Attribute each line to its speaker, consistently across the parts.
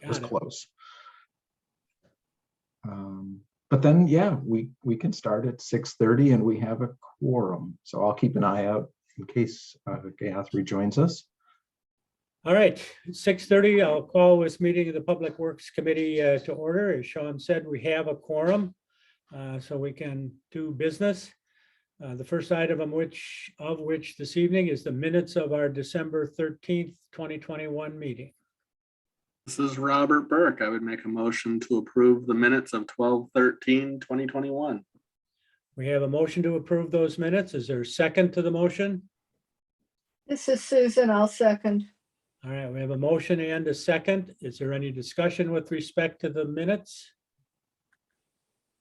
Speaker 1: was close. But then, yeah, we can start at 6:30 and we have a quorum. So I'll keep an eye out in case Gath rejoins us.
Speaker 2: All right, 6:30, I'll call this meeting of the Public Works Committee to order. As Sean said, we have a quorum, so we can do business. The first item of which this evening is the minutes of our December 13th, 2021 meeting.
Speaker 3: This is Robert Burke. I would make a motion to approve the minutes of 12/13/2021.
Speaker 2: We have a motion to approve those minutes. Is there a second to the motion?
Speaker 4: This is Susan. I'll second.
Speaker 2: All right, we have a motion and a second. Is there any discussion with respect to the minutes?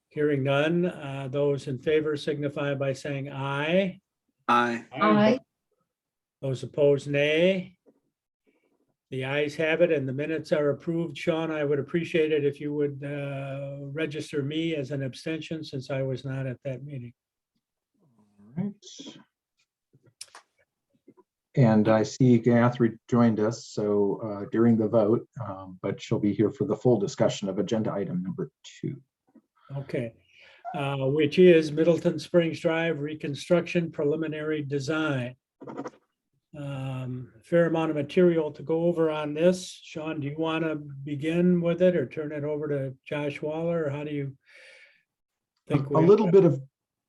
Speaker 2: Hearing none, those in favor signify by saying aye.
Speaker 3: Aye.
Speaker 4: Aye.
Speaker 2: Those opposed, nay. The ayes have it and the minutes are approved. Sean, I would appreciate it if you would register me as an abstention since I was not at that meeting.
Speaker 1: All right. And I see Gath rejoined us, so during the vote, but she'll be here for the full discussion of agenda item number 2.
Speaker 2: Okay, which is Middleton Springs Drive Reconstruction Preliminary Design. Fair amount of material to go over on this. Sean, do you want to begin with it or turn it over to Josh Waller? Or how do you think?
Speaker 1: A little bit of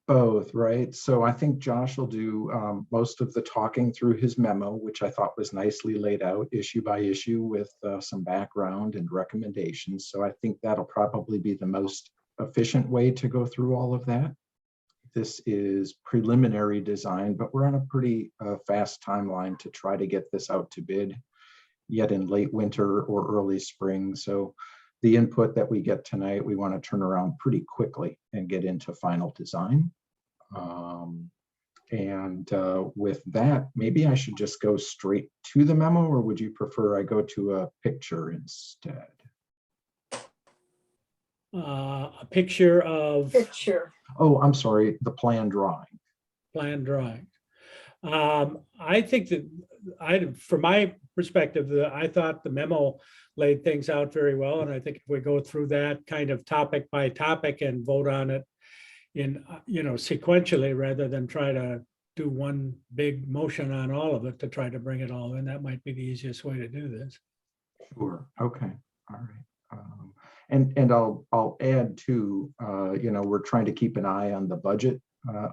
Speaker 1: both, right? So I think Josh will do most of the talking through his memo, which I thought was nicely laid out issue by issue with some background and recommendations. So I think that'll probably be the most efficient way to go through all of that. This is preliminary design, but we're on a pretty fast timeline to try to get this out to bid yet in late winter or early spring. So the input that we get tonight, we want to turn around pretty quickly and get into final design. With that, maybe I should just go straight to the memo, or would you prefer I go to a picture instead?
Speaker 2: A picture of
Speaker 4: Picture.
Speaker 1: Oh, I'm sorry, the plan drawing.
Speaker 2: plan drawing. I think that from my perspective, I thought the memo laid things out very well. And I think if we go through that kind of topic by topic and vote on it in, sequentially, rather than try to do one big motion on all of it to try to bring it all in, that might be the easiest way to do this.
Speaker 1: Sure. Okay. All right. And I'll add too, we're trying to keep an eye on the budget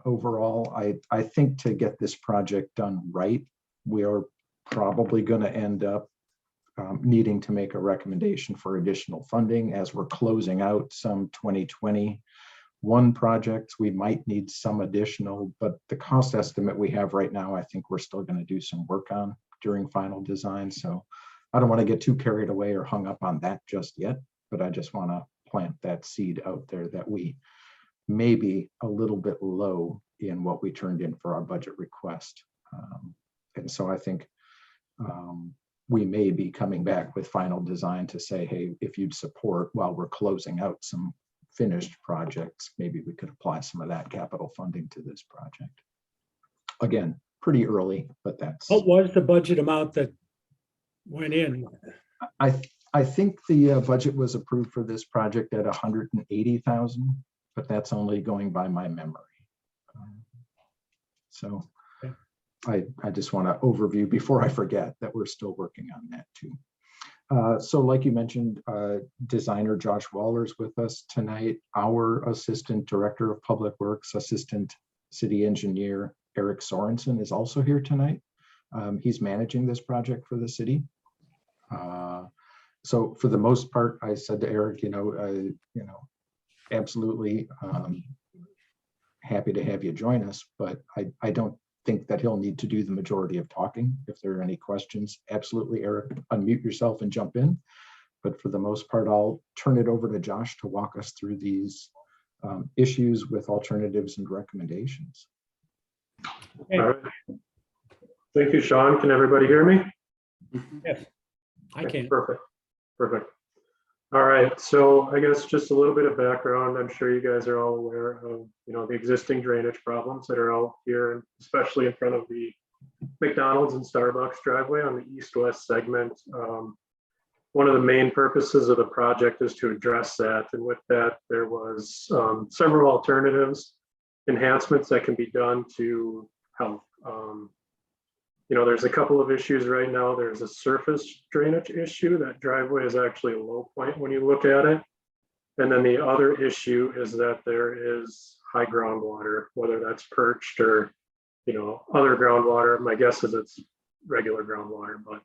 Speaker 1: overall. I think to get this project done right, we are probably going to end up needing to make a recommendation for additional funding as we're closing out some 2021 projects. We might need some additional, but the cost estimate we have right now, I think we're still going to do some work on during final design. So I don't want to get too carried away or hung up on that just yet, but I just want to plant that seed out there that we may be a little bit low in what we turned in for our budget request. And so I think we may be coming back with final design to say, hey, if you'd support while we're closing out some finished projects, maybe we could apply some of that capital funding to this project. Again, pretty early, but that's.
Speaker 2: What was the budget amount that went in?
Speaker 1: I think the budget was approved for this project at 180,000, but that's only going by my memory. So okay. I just want to overview before I forget that we're still working on that too. So like you mentioned, designer Josh Waller is with us tonight. Our Assistant Director of Public Works, Assistant City Engineer Eric Sorensen is also here tonight. He's managing this project for the city. So for the most part, I said to Eric, absolutely happy to have you join us, but I don't think that he'll need to do the majority of talking. If there are any questions, absolutely, Eric, unmute yourself and jump in. But for the most part, I'll turn it over to Josh to walk us through these issues with alternatives and recommendations.
Speaker 2: Okay.
Speaker 5: All right. Thank you, Sean. Can everybody hear me?
Speaker 2: Yes, I can.
Speaker 5: Perfect. Perfect. All right. So I guess just a little bit of background. I'm sure you guys are all aware of, the existing drainage problems that are out here, and especially in front of the McDonald's and Starbucks driveway on the east-west segment. One of the main purposes of the project is to address that. And with that, there was several alternatives, enhancements that can be done to help. There's a couple of issues right now. There's a surface drainage issue. That driveway is actually a low point when you look at it. And then the other issue is that there is high groundwater, whether that's perched or, other groundwater. My guess is it's regular groundwater, but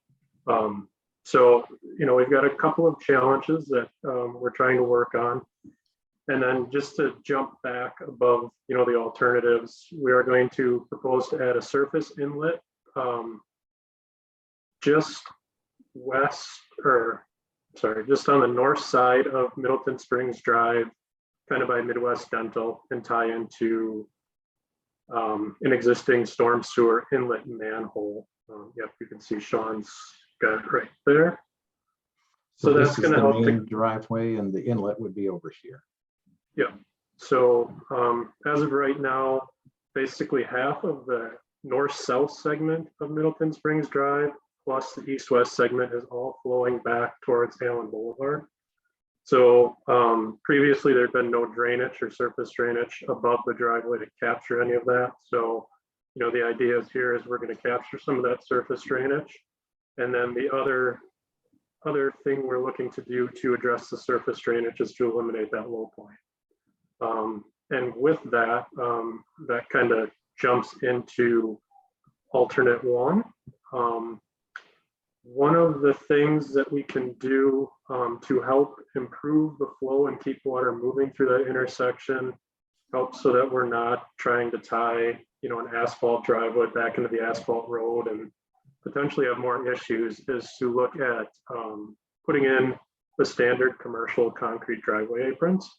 Speaker 5: so, we've got a couple of challenges that we're trying to work on. And then just to jump back above, the alternatives, we are going to propose to add a surface inlet just just on the north side of Middleton Springs Drive, kind of by Midwest Dental, and tie into an existing storm sewer inlet manhole. Yep, you can see Sean's got it right there. So
Speaker 1: this
Speaker 5: that's
Speaker 1: is
Speaker 5: going to
Speaker 1: the
Speaker 5: help
Speaker 1: main driveway, and the inlet would be over here.
Speaker 5: Yeah. So as of right now, basically half of the north-south segment of Middleton Springs Drive plus the east-west segment is all flowing back towards Allen Boulevard. So previously there'd been no drainage or surface drainage above the driveway to capture any of that. So, the idea is here is we're going to capture some of that surface drainage. And then the other thing we're looking to do to address the surface drainage is to eliminate that low point. And with that, that kind of jumps into alternate one. One of the things that we can do to help improve the flow and keep water moving through that intersection, help so that we're not trying to tie, an asphalt driveway back into the asphalt road and potentially have more issues, is to look at putting in the standard commercial concrete driveway aprons.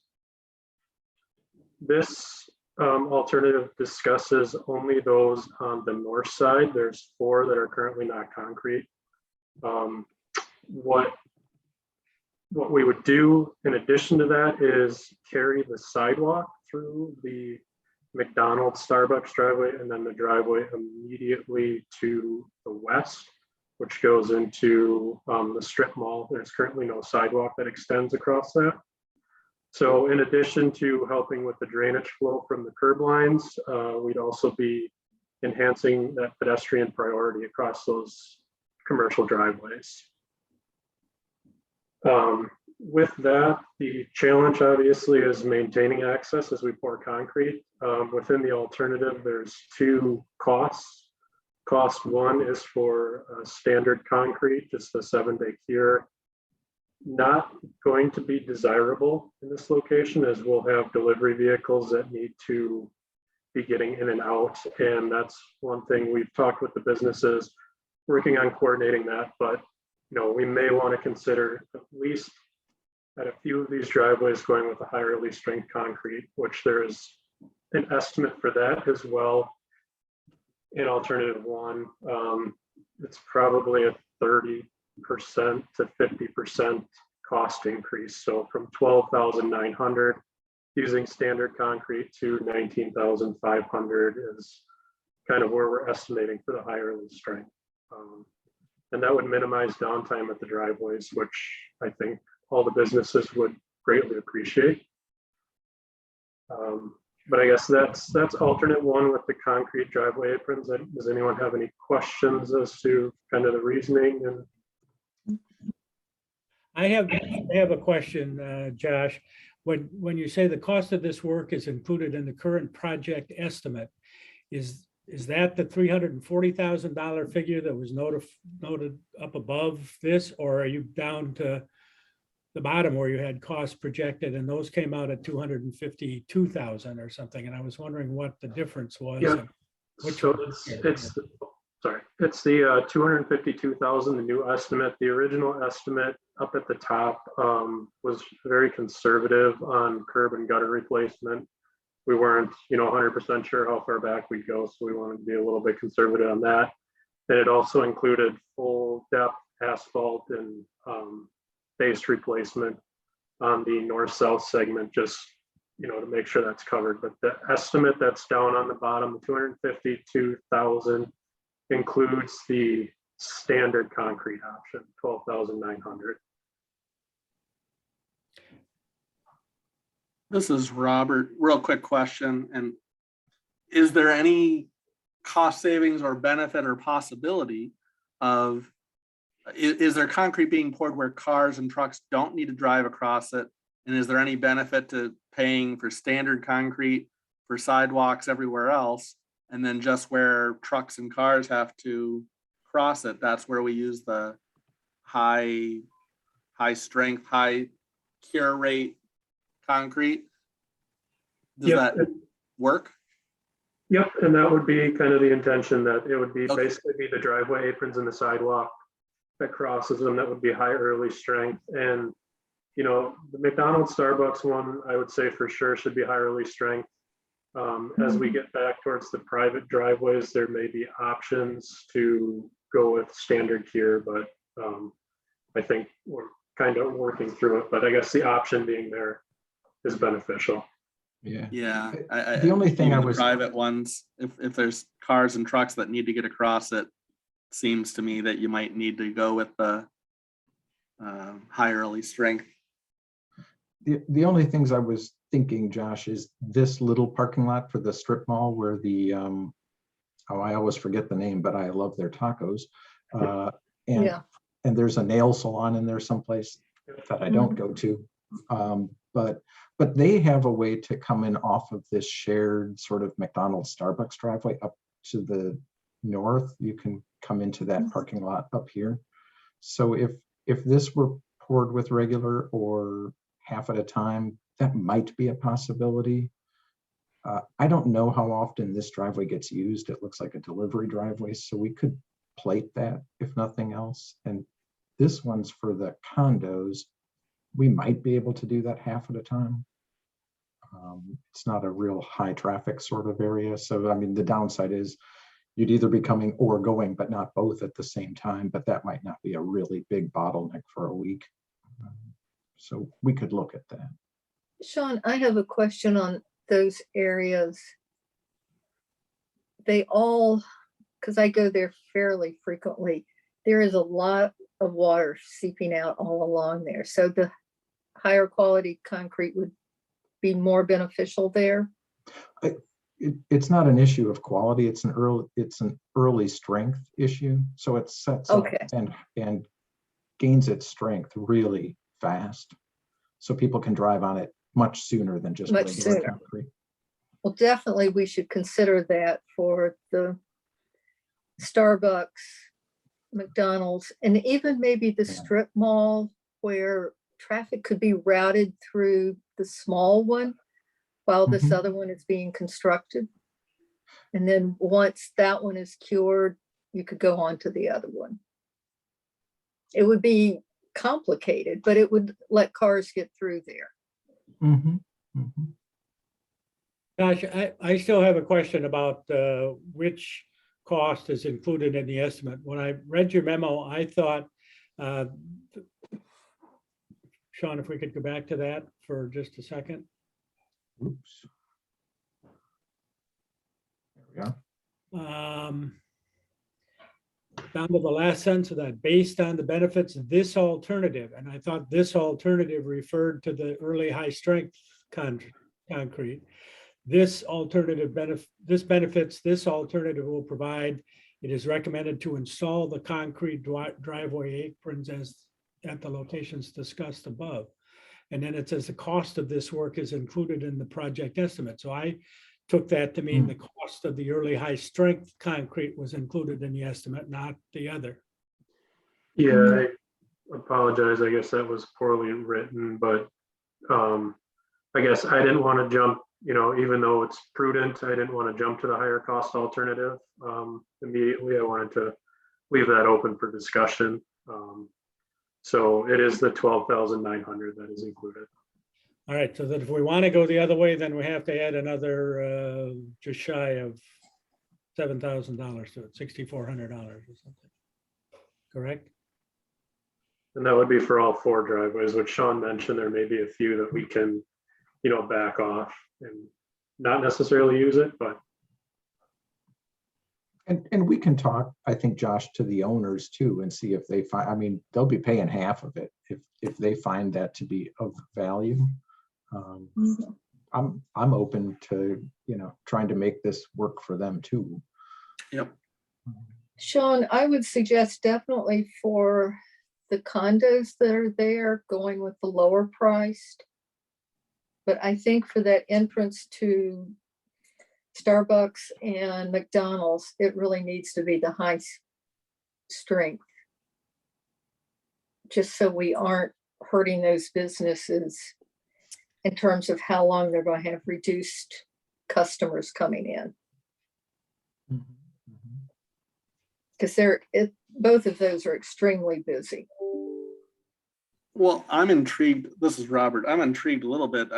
Speaker 5: This alternative discusses only those on the north side. There's 4 that are currently not concrete. What we would do in addition to that is carry the sidewalk through the McDonald's Starbucks driveway and then the driveway immediately to the west, which goes into the strip mall. There's currently no sidewalk that extends across that. So in addition to helping with the drainage flow from the curb lines, we'd also be enhancing that pedestrian priority across those commercial driveways. With that, the challenge obviously is maintaining access as we pour concrete. Within the alternative, there's 2 costs. Cost 1 is for standard concrete, just a 7-day cure. Not going to be desirable in this location, as we'll have delivery vehicles that need to be getting in and out. And that's one thing we've talked with the businesses, working on coordinating that. But we may want to consider at least at a few of these driveways going with a higher release strength concrete, which there is an estimate for that as well. In alternative 1, it's probably a 30% to 50% cost increase. So from 12,900 using standard concrete to 19,500 is kind of where we're estimating for the higher release strength. And that would minimize downtime at the driveways, which I think all the businesses would greatly appreciate. But I guess that's alternate 1 with the concrete driveway aprons. Does anyone have any questions as to kind of the reasoning? And
Speaker 2: I have a question, Josh. When you say the cost of this work is included in the current project estimate, is that the $340,000 figure that was noted up above this, or are you down to the bottom where you had costs projected and those came out at 252,000 or something? And I was wondering what the difference was.
Speaker 5: Yeah. So it's the 252,000, the new estimate. The original estimate up at the top was very conservative on curb and gutter replacement. We weren't, 100% sure how far back we'd go, so we wanted to be a little bit conservative on that. And it also included full depth asphalt and base replacement on the north-south segment, just to make sure that's covered. But the estimate that's down on the bottom, the 252,000, includes the standard concrete option, 12,900.
Speaker 3: This is Robert. Real quick question. And is there any cost savings or benefit or possibility of, is there concrete being poured where cars and trucks don't need to drive across it? And is there any benefit to paying for standard concrete for sidewalks everywhere else? And then just where trucks and cars have to cross it, that's where we use the high strength, high cure rate concrete? Does
Speaker 5: Yep.
Speaker 3: that work?
Speaker 5: Yep, and that would be kind of the intention, that it would be
Speaker 3: Okay.
Speaker 5: basically be the driveway aprons and the sidewalk that crosses them, that would be high early strength. And, you know, the McDonald's, Starbucks one, I would say for sure should be high early strength. As we get back towards the private driveways, there may be options to go with standard cure, but I think we're kind of working through it, but I guess the option being there is beneficial.
Speaker 1: Yeah.
Speaker 3: Yeah.
Speaker 1: The only thing
Speaker 3: even
Speaker 1: I
Speaker 3: the
Speaker 1: was-
Speaker 3: private ones, if there's cars and trucks that need to get across it, seems to me that you might need to go with the high early strength.
Speaker 1: The only things I was thinking, Josh, is this little parking lot for the strip mall where the, oh, I always forget the name, but I love their tacos.
Speaker 4: Yeah.
Speaker 1: And there's a nail salon in there someplace that I don't go to. But they have a way to come in off of this shared sort of McDonald's Starbucks driveway up to the north. You can come into that parking lot up here. So if this were poured with regular or half at a time, that might be a possibility. I don't know how often this driveway gets used. It looks like a delivery driveway, so we could plate that if nothing else. And this one's for the condos. We might be able to do that half at a time. It's not a real high traffic sort of area. So, I mean, the downside is you'd either be coming or going, but not both at the same time. But that might not be a really big bottleneck for a week. So we could look at that.
Speaker 4: Sean, I have a question on those areas. They all, because I go there fairly frequently, there is a lot of water seeping out all along there. So the higher quality concrete would be more beneficial there.
Speaker 1: It's not an issue of quality. It's an early strength issue. So it sets up
Speaker 4: Okay.
Speaker 1: and gains its strength really fast. So people can drive on it much sooner than just
Speaker 4: Much
Speaker 1: regular
Speaker 4: sooner.
Speaker 1: concrete.
Speaker 4: Well, definitely we should consider that for the Starbucks, McDonald's, and even maybe the
Speaker 1: Yeah.
Speaker 4: strip mall where traffic could be routed through the small one while this
Speaker 1: Mhm.
Speaker 4: other one is being constructed. And then once that one is cured, you could go on to the other one. It would be complicated, but it would let cars get through there.
Speaker 1: Mhm, mhm.
Speaker 2: Gosh, I still have a question about which cost is included in the estimate. When I read your memo, I thought, Sean, if we could go back to that for just a second.
Speaker 1: Oops. There we go.
Speaker 2: Down to the last sentence of that, based on the benefits of this alternative, and I thought this alternative referred to the early high strength concrete. This alternative benefits this alternative will provide. It is recommended to install the concrete driveway aprons as at the locations discussed above. And then it says the cost of this work is included in the project estimate. So I took that to mean the cost of the early high strength concrete was included in the estimate, not the other.
Speaker 5: Yeah, I apologize. I guess that was poorly written, but I guess I didn't want to jump, you know, even though it's prudent, I didn't want to jump to the higher cost alternative immediately. I wanted to leave that open for discussion. So it is the 12,900 that is included.
Speaker 2: All right, so that if we want to go the other way, then we have to add another just shy of $7,000 to it, $6,400 or something. Correct?
Speaker 5: And that would be for all 4 driveways, which Sean mentioned. There may be a few that we can, you know, back off and not necessarily use it, but.
Speaker 1: And we can talk, I think, Josh, to the owners too, and see if they find, I mean, they'll be paying half of it if they find that to be of value.
Speaker 4: Mhm.
Speaker 1: I'm open to, trying to make this work for them too.
Speaker 3: Yep.
Speaker 4: Sean, I would suggest definitely for the condos that are there, going with the lower priced. But I think for that entrance to Starbucks and McDonald's, it really needs to be the strength. Just so we aren't hurting those businesses in terms of how long they're going to have reduced customers coming in. Because both of those are extremely busy.
Speaker 3: Well, I'm intrigued. This is Robert. I'm intrigued a little bit.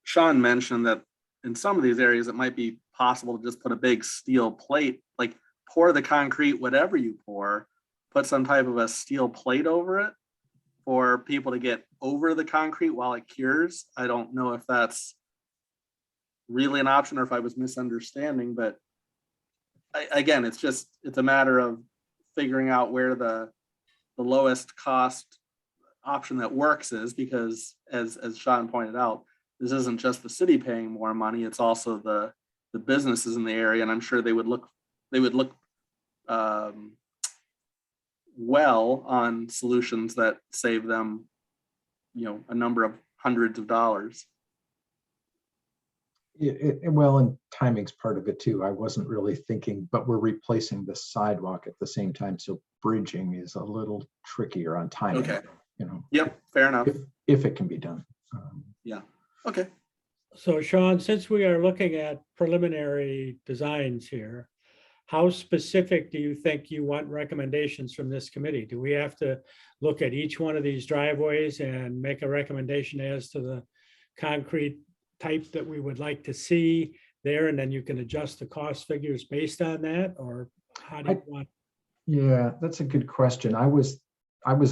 Speaker 3: Sean mentioned that in some of these areas, it might be possible to just put a big steel plate, like pour the concrete, whatever you pour, put some type of a steel plate over it for people to get over the concrete while it cures. I don't know if that's really an option or if I was misunderstanding, but again, it's a matter of figuring out where the lowest cost option that works is, because as Sean pointed out, this isn't just the city paying more money, it's also the businesses in the area, and I'm sure they would look well on solutions that save them, a number of hundreds of dollars.
Speaker 1: Well, and timing's part of it too. I wasn't really thinking, but we're replacing the sidewalk at the same time, so bridging is a little trickier on timing.
Speaker 3: Okay. Yep, fair enough.
Speaker 1: If it can be done.
Speaker 3: Yeah. Okay.
Speaker 2: So Sean, since we are looking at preliminary designs here, how specific do you think you want recommendations from this committee? Do we have to look at each one of these driveways and make a recommendation as to the concrete type that we would like to see there, and then you can adjust the cost figures based on that, or how do you want?
Speaker 1: Yeah, that's a good question. I was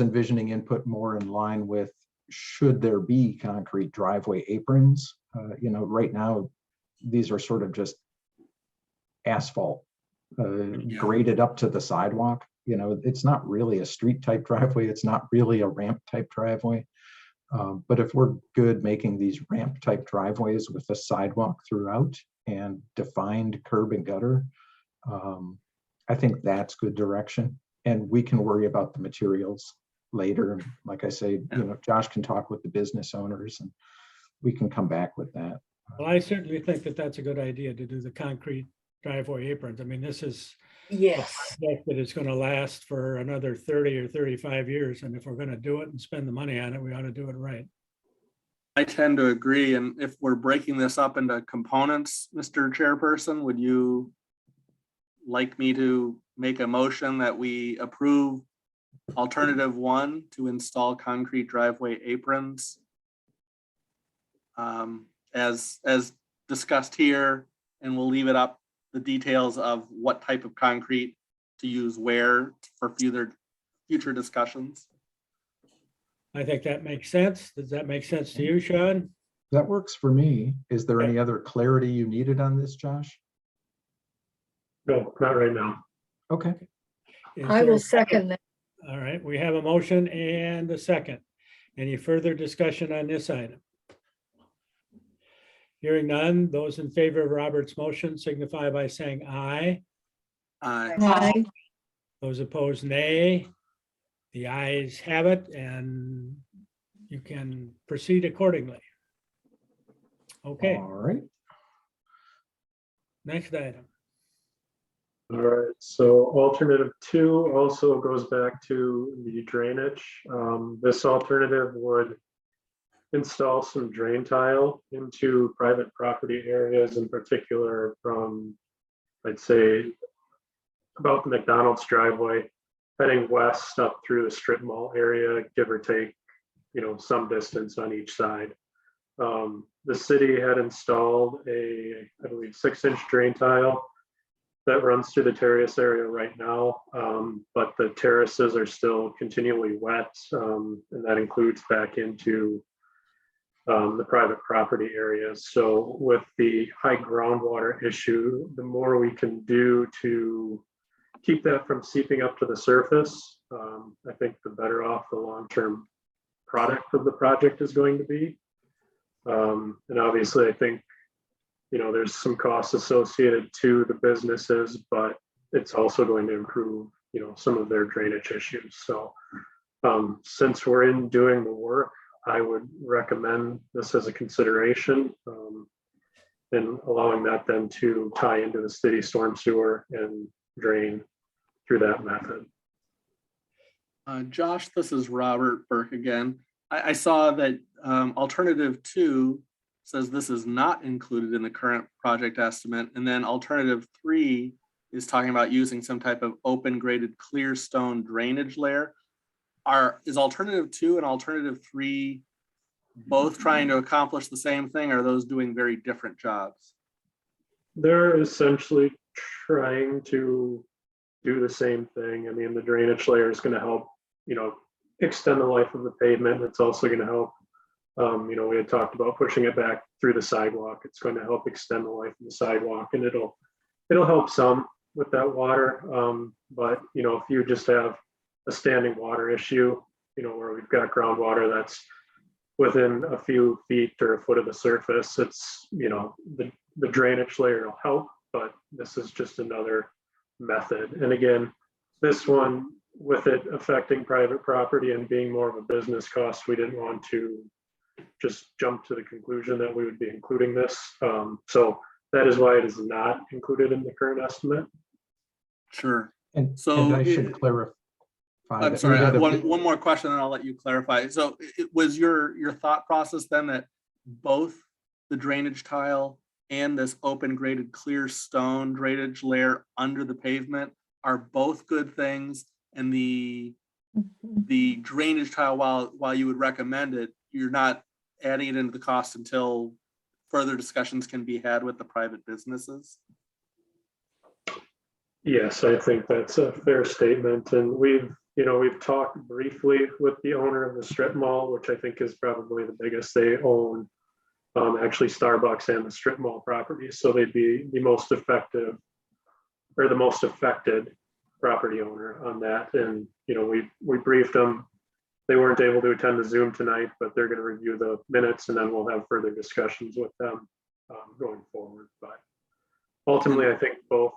Speaker 1: envisioning input more in line with, should there be concrete driveway aprons? Right now, these are sort of just asphalt graded up to the sidewalk. It's not really a street type driveway. It's not really a ramp type driveway. But if we're good making these ramp type driveways with a sidewalk throughout and defined curb and gutter, I think that's good direction. And we can worry about the materials later. Like I say, Josh can talk with the business owners and we can come back with that.
Speaker 2: Well, I certainly think that that's a good idea to do the concrete driveway aprons. I mean, this is
Speaker 4: Yes.
Speaker 2: that is going to last for another 30 or 35 years. And if we're going to do it and spend the money on it, we ought to do it right.
Speaker 3: I tend to agree. And if we're breaking this up into components, Mr. Chairperson, would you like me to make a motion that we approve alternative 1 to install concrete driveway aprons as discussed here, and we'll leave it up the details of what type of concrete to use where for future discussions?
Speaker 2: I think that makes sense. Does that make sense to you, Sean?
Speaker 1: That works for me. Is there
Speaker 2: Okay.
Speaker 1: any other clarity you needed on this, Josh?
Speaker 5: No, not right now.
Speaker 1: Okay.
Speaker 2: Is
Speaker 4: I
Speaker 2: there
Speaker 4: will
Speaker 2: a
Speaker 4: second that.
Speaker 2: All right, we have a motion and a second. Any further discussion on this item? Hearing none, those in favor of Robert's motion signify by saying aye.
Speaker 4: Aye.
Speaker 2: Those opposed, nay. The ayes have it, and you can proceed accordingly. Okay,
Speaker 1: All right.
Speaker 2: next item.
Speaker 5: All right, so alternative 2 also goes back to the drainage. This alternative would install some drain tile into private property areas, in particular from, I'd say, about the McDonald's driveway, heading west up through the strip mall area, give or take, some distance on each side. The city had installed I believe, 6-inch drain tile that runs through the terrace area right now, but the terraces are still continually wet, and that includes back into the private property areas. So with the high groundwater issue, the more we can do to keep that from seeping up to the surface, I think the better off the long-term product of the project is going to be. And obviously, I think, there's some costs associated to the businesses, but it's also going to improve, some of their drainage issues. So since we're in doing the work, I would recommend this as a consideration, and allowing that then to tie into the city storm sewer and drain through that method.
Speaker 3: Josh, this is Robert Burke again. I saw that alternative 2 says this is not included in the current project estimate. And then alternative 3 is talking about using some type of open graded clear stone drainage layer. Is alternative 2 and alternative 3 both trying to accomplish the same thing, or are those doing very different jobs?
Speaker 5: They're essentially trying to do the same thing. I mean, the drainage layer is going to help, extend the life of the pavement. It's also going to help, we had talked about pushing it back through the sidewalk. It's going to help extend the life of the sidewalk, and it'll help some with that water. But, if you just have a standing water issue, where we've got groundwater that's within a few feet or a foot of the surface, it's, the drainage layer will help, but this is just another method. And again, this one, with it affecting private property and being more of a business cost, we didn't want to just jump to the conclusion that we would be including this. So that is why it is not included in the current estimate.
Speaker 3: Sure.
Speaker 1: And
Speaker 3: So
Speaker 1: I should clarify.
Speaker 3: I'm
Speaker 1: that
Speaker 3: sorry,
Speaker 1: we had a bit-
Speaker 3: one more question and I'll let you clarify. So it was your thought process then that both the drainage tile and this open graded clear stone drainage layer under the pavement are both good things, and the drainage tile, while you would recommend it, you're not adding it into the cost until further discussions can be had with the private businesses?
Speaker 5: Yes, I think that's a fair statement. And we've talked briefly with the owner of the strip mall, which I think is probably the biggest. They own actually Starbucks and the strip mall properties. So they'd be the most effective or the most affected property owner on that. And, we briefed them. They weren't able to attend the Zoom tonight, but they're going to review the minutes, and then we'll have further discussions with them going forward. But ultimately, I think both,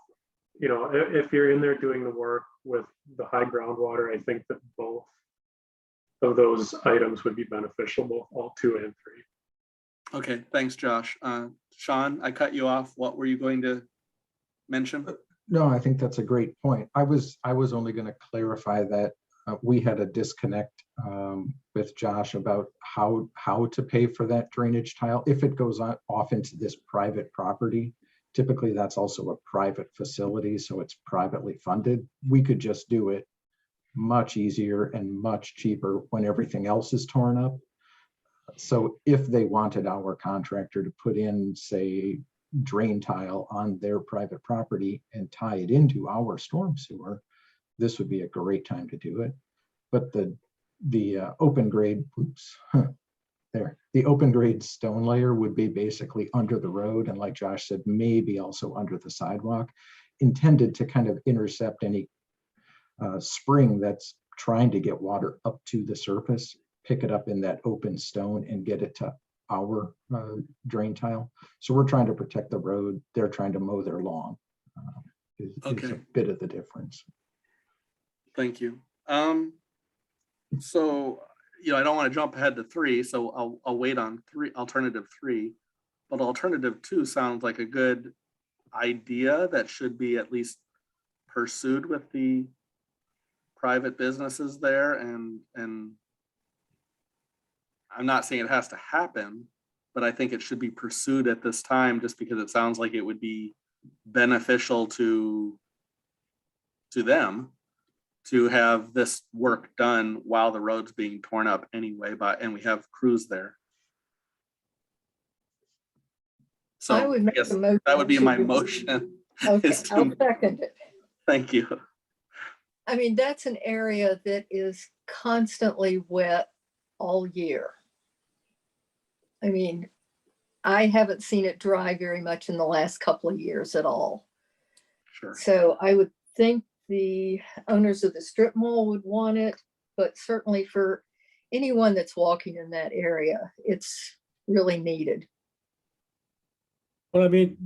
Speaker 5: if you're in there doing the work with the high groundwater, I think that both of those items would be beneficial, both all 2 and 3.
Speaker 3: Okay, thanks, Josh. Sean, I cut you off. What were you going to mention?
Speaker 1: No, I think that's a great point. I was only going to clarify that we had a disconnect with Josh about how to pay for that drainage tile. If it goes off into this private property, typically that's also a private facility, so it's privately funded. We could just do it much easier and much cheaper when everything else is torn up. So if they wanted our contractor to put in, say, drain tile on their private property and tie it into our storm sewer, this would be a great time to do it. But the open grade, the open grade stone layer would be basically under the road, and like Josh said, maybe also under the sidewalk, intended to kind of intercept any spring that's trying to get water up to the surface, pick it up in that open stone and get it to our drain tile. So we're trying to protect the road. They're trying to mow their lawn. Is a bit of the difference.
Speaker 3: Thank you. So, I don't want to jump ahead to 3, so I'll wait on alternative 3, but alternative 2 sounds like a good idea that should be at least pursued with the private businesses there. And I'm not saying it has to happen, but I think it should be pursued at this time, just because it sounds like it would be beneficial to them to have this work done while the road's being torn up anyway, and we have crews there. So
Speaker 4: I would make
Speaker 3: guess
Speaker 4: a motion.
Speaker 3: that would be my motion.
Speaker 4: Okay,
Speaker 3: is to-
Speaker 4: I'll second it.
Speaker 3: Thank you.
Speaker 4: I mean, that's an area that is constantly wet all year. I mean, I haven't seen it dry very much in the last couple of years at all.
Speaker 3: Sure.
Speaker 4: So I would think the owners of the strip mall would want it, but certainly for anyone that's walking in that area, it's really needed.
Speaker 2: Well, I mean,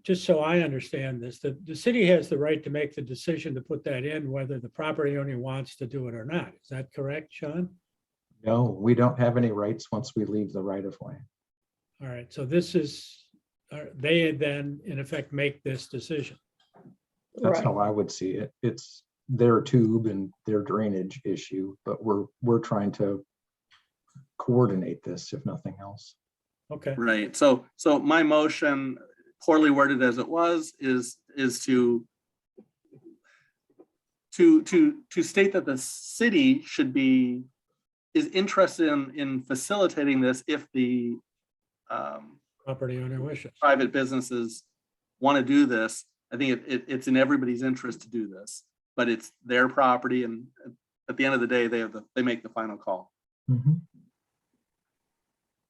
Speaker 2: just so I understand this, the city has the right to make the decision to put that in, whether the property owner wants to do it or not. Is that correct, Sean?
Speaker 1: No, we don't have any rights once we leave the right of way.
Speaker 2: All right, so this is, they then in effect make this decision.
Speaker 1: That's
Speaker 4: Right.
Speaker 1: how I would see it. It's their tube and their drainage issue, but we're trying to coordinate this, if nothing else.
Speaker 2: Okay,
Speaker 3: Right, so my motion, poorly worded as it was, is to state that the city is interested in facilitating this if the
Speaker 2: property owner wishes.
Speaker 3: private businesses want to do this. I think it's in everybody's interest to do this, but it's their property, and at the end of the day, they make the final call.
Speaker 1: Mhm.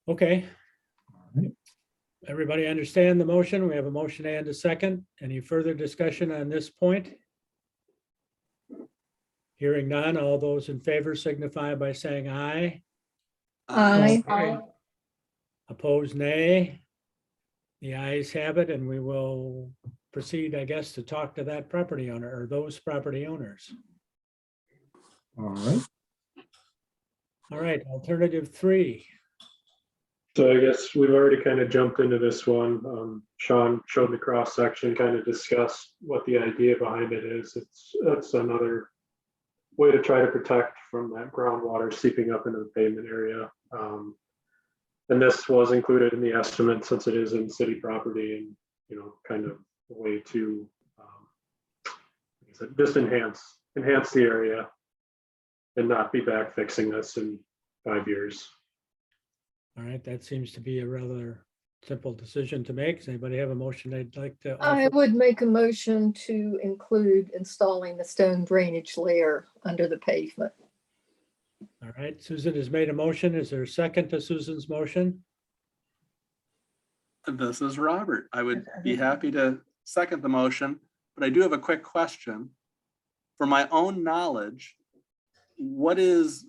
Speaker 2: Okay,
Speaker 1: All right.
Speaker 2: everybody understand the motion? We have a motion and a second. Any further discussion on this point? Hearing none, all those in favor signify by saying aye.
Speaker 4: Aye.
Speaker 2: Opposed, nay. The ayes have it, and we will proceed, I guess, to talk to that property owner or those property owners.
Speaker 1: All right.
Speaker 2: All right, alternative 3.
Speaker 5: So I guess we've already kind of jumped into this one. Sean showed the cross section, kind of discussed what the idea behind it is. It's another way to try to protect from that groundwater seeping up into the pavement area. And this was included in the estimate since it is in city property, and kind of a way to just enhance the area and not be back fixing this in 5 years.
Speaker 2: All right, that seems to be a rather simple decision to make. Does anybody have a motion they'd like to
Speaker 4: I
Speaker 2: offer?
Speaker 4: would make a motion to include installing the stone drainage layer under the pavement.
Speaker 2: All right, Susan has made a motion. Is there a second to Susan's motion?
Speaker 3: This is Robert. I would be happy to second the motion, but I do have a quick question. For my own knowledge, what is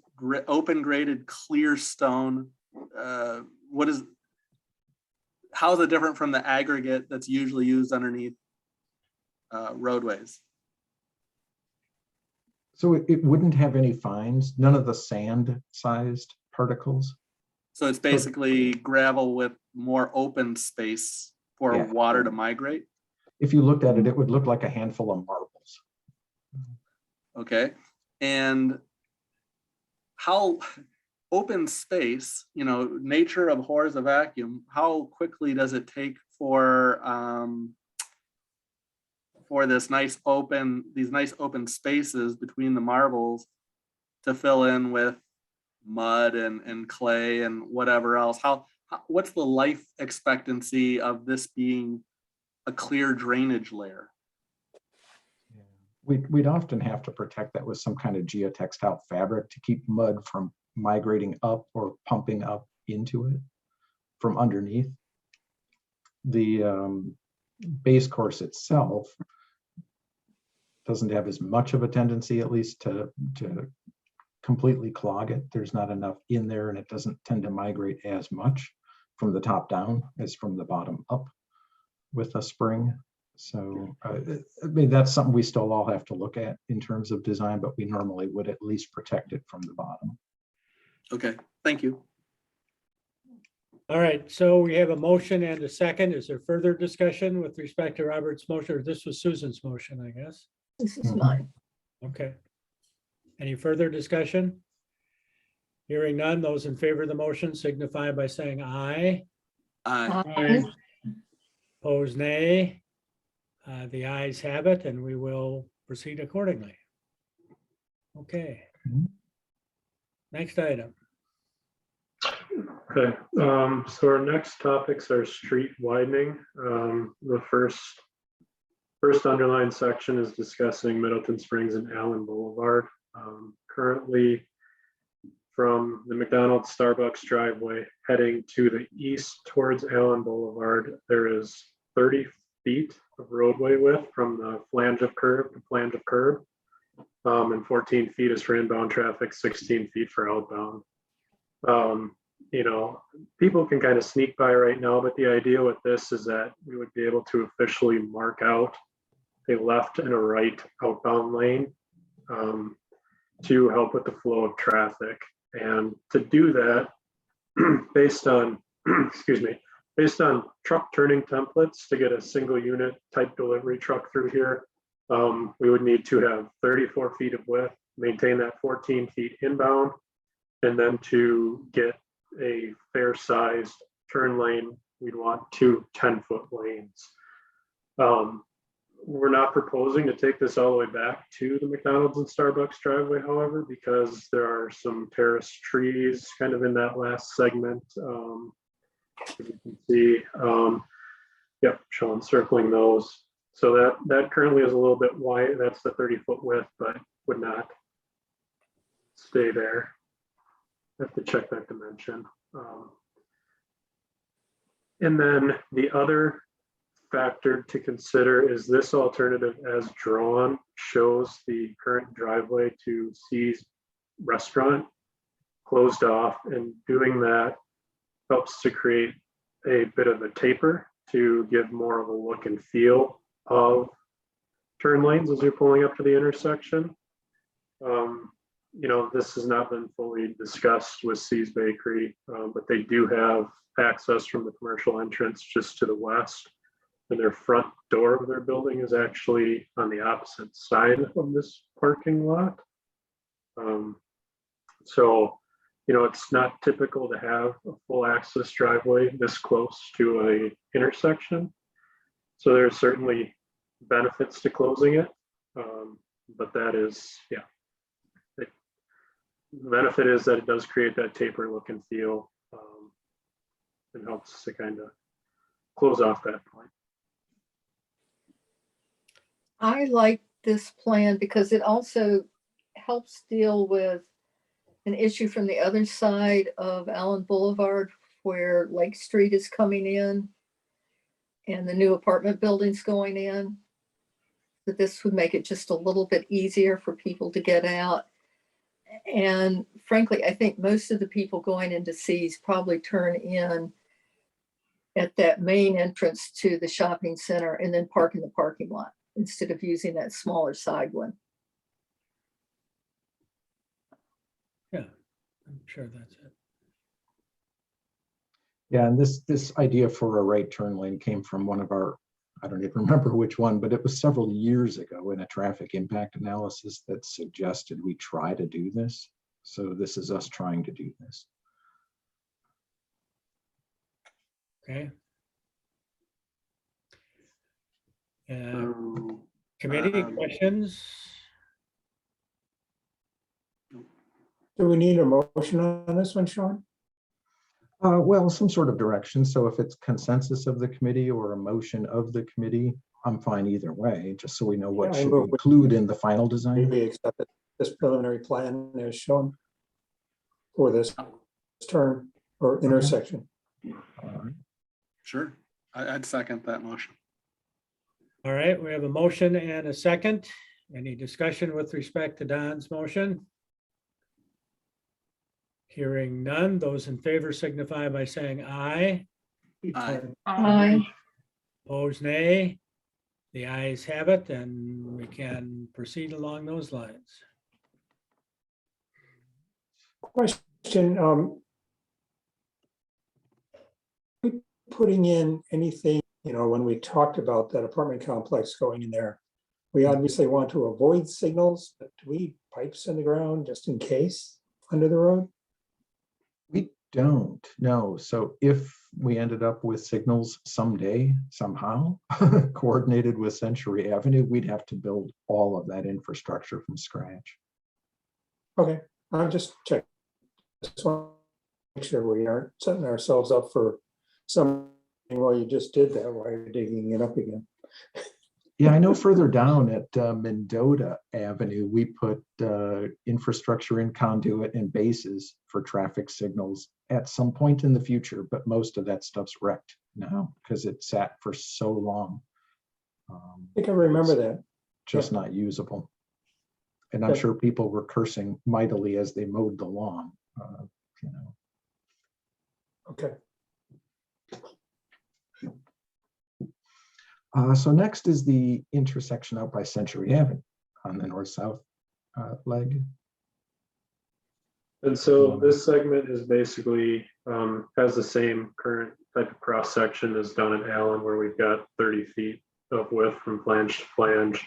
Speaker 3: open graded clear stone? How is it different from the aggregate that's usually used underneath roadways?
Speaker 1: So it wouldn't have any fines, none of the sand-sized particles.
Speaker 3: So it's basically gravel with more open space for
Speaker 1: Yeah.
Speaker 3: water to migrate.
Speaker 1: If you looked at it, it would look like a handful of marbles.
Speaker 3: Okay. And how open space, nature abhors a vacuum. How quickly does it take for these nice open spaces between the marbles to fill in with mud and clay and whatever else? What's the life expectancy of this being a clear drainage layer?
Speaker 1: We'd often have to protect that with some kind of geotextile fabric to keep mud from migrating up or pumping up into it from underneath. The base course itself doesn't have as much of a tendency, at least, to completely clog it. There's not enough in there, and it doesn't tend to migrate as much from the top down as from the bottom up with a spring. So I mean, that's something we still all have to look at in terms of design, but we normally would at least protect it from the bottom.
Speaker 3: Okay, thank you.
Speaker 2: All right, so we have a motion and a second. Is there further discussion with respect to Robert's motion? Or this was Susan's motion, I guess.
Speaker 4: This is mine.
Speaker 2: Okay. Any further discussion? Hearing none, those in favor of the motion signify by saying aye.
Speaker 4: Aye.
Speaker 2: Opposed, nay. The ayes have it, and we will proceed accordingly. Okay. Next item.
Speaker 5: Okay, so our next topics are street widening. The first underlined section is discussing Middleton Springs and Allen Boulevard. Currently, from the McDonald's Starbucks driveway heading to the east towards Allen Boulevard, there is 30 feet of roadway width from the flange of curb to flange of curb. And 14 feet is for inbound traffic, 16 feet for outbound. you know, people can kind of sneak by right now, but the idea with this is that we would be able to officially mark out a left and a right outbound lane to help with the flow of traffic. And to do that, based on, excuse me, based on truck turning templates to get a single unit type delivery truck through here, we would need to have 34 feet of width, maintain that 14 feet inbound, and then to get a fair sized turn lane, we'd want two 10-foot lanes. We're not proposing to take this all the way back to the McDonald's and Starbucks driveway, however, because there are some terraced trees kind of in that last segment. You can see, yep, showing circling those. So that currently is a little bit wide. That's the 30-foot width, but would not stay there. Have to check that dimension. And then the other factor to consider is this alternative as drawn shows the current driveway to C's restaurant closed off, and doing that helps to create a bit of a taper to give more of a look and feel of turn lanes as you're pulling up to the intersection. You know, this has not been fully discussed with C's Bakery, but they do have access from the commercial entrance just to the west, and their front door of their building is actually on the opposite side of this parking lot. So, you know, it's not typical to have a full access driveway this close to a intersection. So there's certainly benefits to closing it, but that is, yeah. The benefit is that it does create that taper look and feel, and helps to kind of close off that point.
Speaker 4: I like this plan because it also helps deal with an issue from the other side of Allen Boulevard where Lake Street is coming in and the new apartment buildings going in. That this would make it just a little bit easier for people to get out. And frankly, I think most of the people going into C's probably turn in at that main entrance to the shopping center and then park in the parking lot instead of using that smaller side one.
Speaker 2: Yeah, I'm sure that's it.
Speaker 1: Yeah, and this idea for a right turn lane came from one of our, I don't even remember which one, but it was several years ago in a traffic impact analysis that suggested we try to do this. So this is us trying to do this.
Speaker 2: Okay. Committee questions?
Speaker 6: Do we need a motion on this one, Sean?
Speaker 1: Well, some sort of direction. So if it's consensus of the committee or a motion of the committee, I'm fine either way, just so we know what
Speaker 6: Yeah, I
Speaker 1: should
Speaker 6: move we-
Speaker 1: include in the final design.
Speaker 6: We accept this preliminary plan as shown for this turn or intersection.
Speaker 1: All right.
Speaker 3: Sure. I'd second that motion.
Speaker 2: All right, we have a motion and a second. Any discussion with respect to Don's motion? Hearing none, those in favor signify by saying aye.
Speaker 3: Aye.
Speaker 4: Aye.
Speaker 2: Opposed, nay. The ayes have it, and we can proceed along those lines.
Speaker 6: Question, putting in anything, you know, when we talked about that apartment complex going in there, we obviously want to avoid signals, but do we need pipes in the ground just in case under the road?
Speaker 1: We don't know. So if we ended up with signals someday, somehow, coordinated with Century Avenue, we'd have to build all of that infrastructure from scratch.
Speaker 6: Okay, I'm just checking. Just want to make sure we aren't setting ourselves up for something while you just did that, while you're digging it up again.
Speaker 1: Yeah, I know further down at Mendota Avenue, we put infrastructure in conduit and bases for traffic signals at some point in the future, but most of that stuff's wrecked now because it sat for so long.
Speaker 6: I think I remember that.
Speaker 1: Just not usable. And I'm
Speaker 6: Okay.
Speaker 1: sure people were cursing mightily as they mowed the lawn, you know.
Speaker 6: Okay.
Speaker 1: So next is the intersection out by Century Avenue on the north-south leg.
Speaker 5: And so this segment is basically has the same current type of cross section as down at Allen, where we've got 30 feet of width from flange to flange.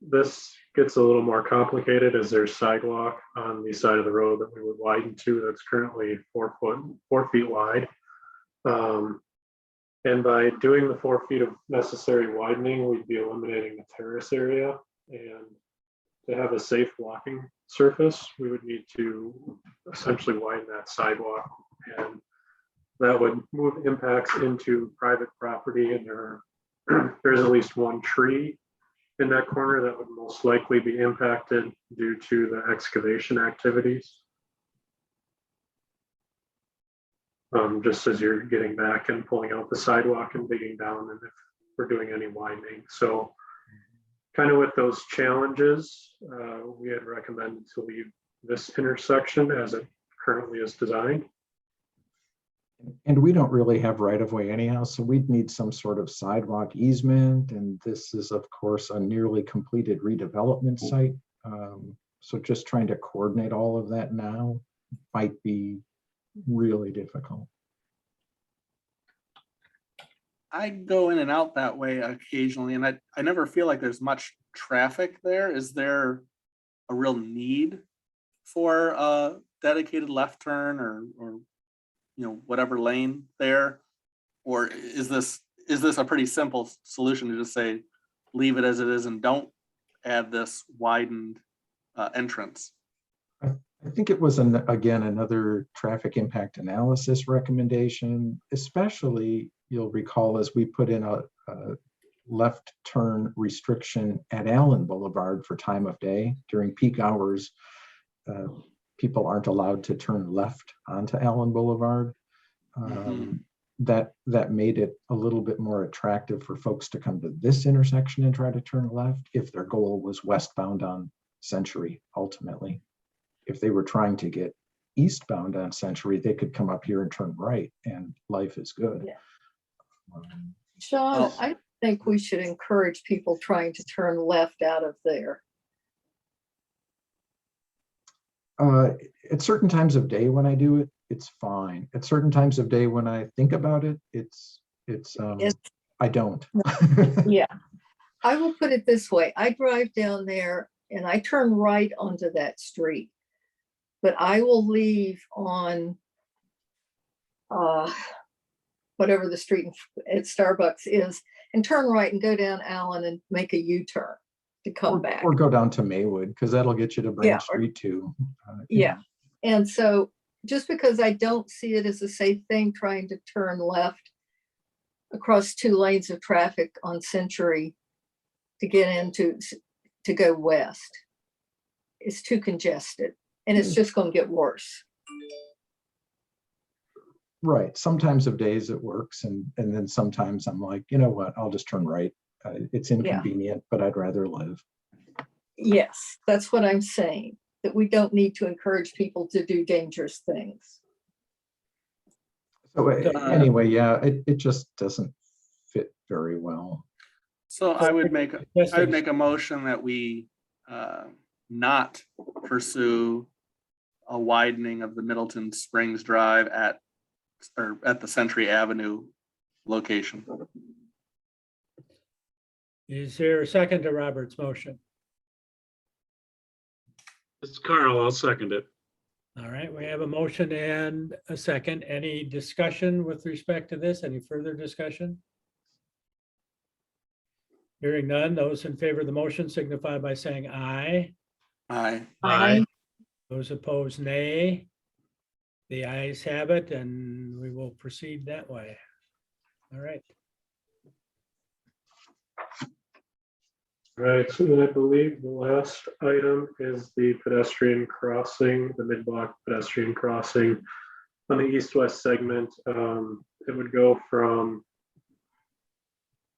Speaker 5: This gets a little more complicated as there's sidewalk on the side of the road that we would widen to. That's currently 4 feet wide. And by doing the 4 feet of necessary widening, we'd be eliminating the terrace area. And to have a safe walking surface, we would need to essentially widen that sidewalk. And that would move impacts into private property. And there's at least one tree in that corner that would most likely be impacted due to the excavation activities. Just as you're getting back and pulling out the sidewalk and digging down, and if we're doing any widening. So kind of with those challenges, we had recommended to leave this intersection as it currently is designed.
Speaker 1: And we don't really have right of way anyhow, so we'd need some sort of sidewalk easement. And this is, of course, a nearly completed redevelopment site. So just trying to coordinate all of that now might be really difficult.
Speaker 3: I go in and out that way occasionally, and I never feel like there's much traffic there. Is there a real need for a dedicated left turn or whatever lane there? Or is this a pretty simple solution to just say leave it as it is and don't add this widened entrance?
Speaker 1: I think it was, again, another traffic impact analysis recommendation, especially you'll recall as we put in a left turn restriction at Allen Boulevard for time of day. During peak hours, people aren't allowed to turn left onto Allen Boulevard. That made it a little bit more attractive for folks to come to this intersection and try to turn left if their goal was westbound on Century ultimately. If they were trying to get eastbound on Century, they could come up here and turn right, and life is good.
Speaker 4: Yeah. Sean, I think we should encourage people trying to turn left out of there.
Speaker 1: At certain times of day when I do it, it's fine. At certain times of day when I think about it, it's I don't.
Speaker 4: Yeah, I will put it this way. I drive down there and I turn right onto that street, but I will leave on whatever the street at Starbucks is and turn right and go down Allen and make a U-turn to come back.
Speaker 1: Or go down to Maywood, because that'll get you to Branch Street too.
Speaker 4: Yeah. And so just because I don't see it as a safe thing, trying to turn left across 2 lanes of traffic on Century to get into, to go west, it's too congested and it's just going to get worse.
Speaker 1: Right. Sometimes of days it works. And then sometimes I'm like, you know what, I'll just turn right. It's inconvenient, but I'd rather live.
Speaker 4: Yes, that's what I'm saying, that we don't need to encourage people to do dangerous things.
Speaker 1: So anyway, yeah, it just doesn't fit very well.
Speaker 3: So I would make a motion that we not pursue a widening of the Middleton Springs Drive at the Century Avenue location.
Speaker 2: Is there a second to Robert's motion?
Speaker 7: It's Carl, I'll second it.
Speaker 2: All right, we have a motion and a second. Any discussion with respect to this? Any further discussion? Hearing none, those in favor of the motion signify by saying aye.
Speaker 3: Aye.
Speaker 7: Aye.
Speaker 2: Those opposed, nay. The ayes have it, and we will proceed that way. All right.
Speaker 5: Right, so then I believe the last item is the pedestrian crossing, the mid-block pedestrian crossing on the east-west segment. It would go from,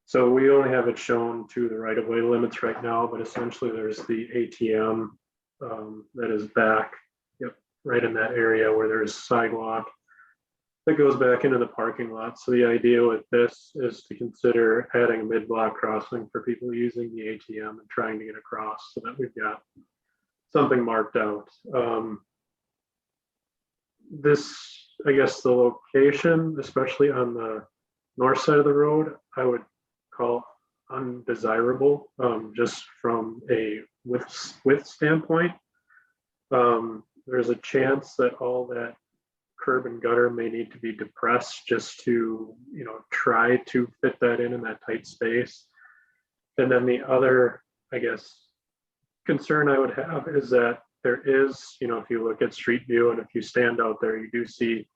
Speaker 5: so we only have it shown to the right-of-way limits right now, but essentially there's the ATM that is back, right in that area where there's sidewalk. that goes back into the parking lot. So the idea with this is to consider adding a mid-block crossing for people using the ATM and trying to get across so that we've got something marked out. This, I guess the location, especially on the north side of the road, I would call undesirable, just from a width standpoint. There's a chance that all that curb and gutter may need to be depressed just to, try to fit that in that tight space. And then the other, I guess, concern I would have is that there is, if you look at street view and if you stand out there, you do see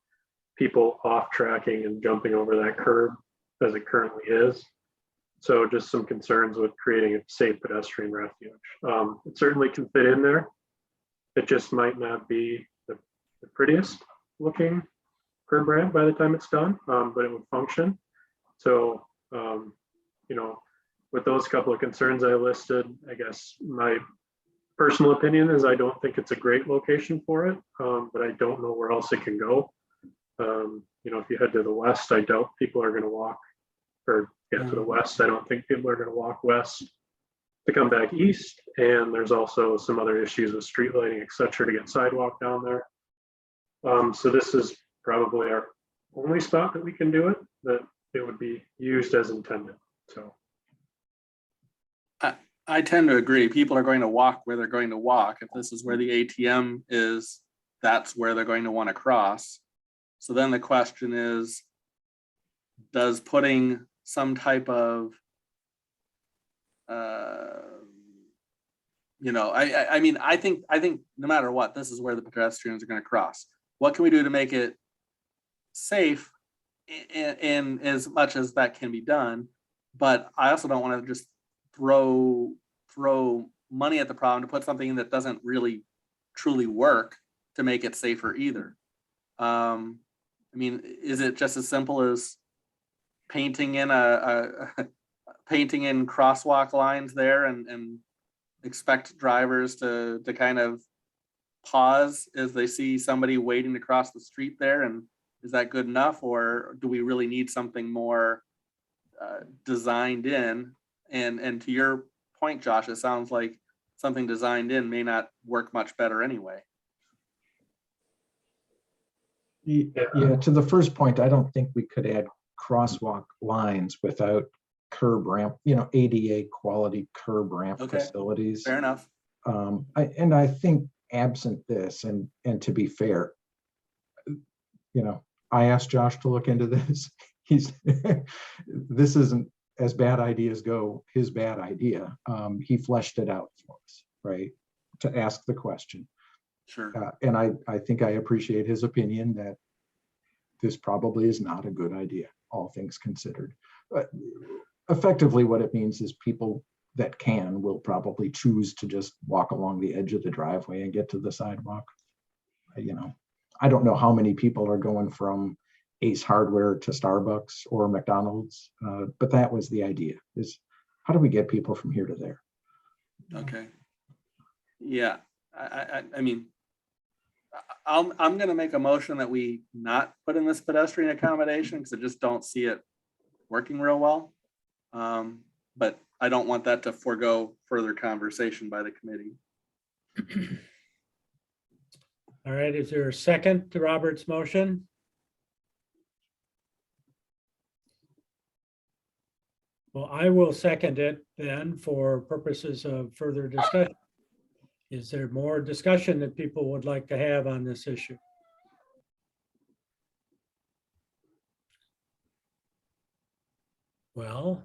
Speaker 5: people off tracking and jumping over that curb as it currently is. So just some concerns with creating a safe pedestrian refuge. It certainly can fit in there. It just might not be the prettiest looking curb ramp by the time it's done, but it would function. So, with those couple of concerns I listed, I guess my personal opinion is I don't think it's a great location for it, but I don't know where else it can go. If you head to the west, I doubt people are going to walk, or get to the west. I don't think people are going to walk west to come back east. And there's also some other issues with street lighting, et cetera, to get sidewalk down there. So this is probably our only spot that we can do it, that it would be used as intended. So
Speaker 3: I tend to agree. People are going to walk where they're going to walk. If this is where the ATM is, that's where they're going to want to cross. So then the question is, does putting some type of, I think no matter what, this is where the pedestrians are going to cross. What can we do to make it safe in as much as that can be done? But I also don't want to just throw money at the problem to put something in that doesn't really truly work to make it safer either. Is it just as simple as painting in painting in crosswalk lines there and expect drivers to kind of pause as they see somebody waiting to cross the street there? And is that good enough, or do we really need something more designed in? And to your point, Josh, it sounds like something designed in may not work much better anyway.
Speaker 1: Yeah, to the first point, I don't think we could add crosswalk lines without curb ramp, ADA quality curb ramp facilities.
Speaker 3: Fair enough.
Speaker 1: I think absent this, and to be fair, I asked Josh to look into this. This isn't, as bad ideas go, his bad idea. He fleshed it out for us, right? To ask the question.
Speaker 3: Sure.
Speaker 1: And I think I appreciate his opinion that this probably is not a good idea, all things considered. But effectively what it means is people that will probably choose to just walk along the edge of the driveway and get to the sidewalk. I don't know how many people are going from Ace Hardware to Starbucks or McDonald's, but that was the idea, is how do we get people from here to there?
Speaker 3: Okay. Yeah, I'm going to make a motion that we not put in this pedestrian accommodation because I just don't see it working real well. But I don't want that to forego further conversation by the committee.
Speaker 2: All right, is there a second to Robert's motion? Well, I will second it then for purposes of further discussion. Is there more discussion that people would like to have on this issue? Well,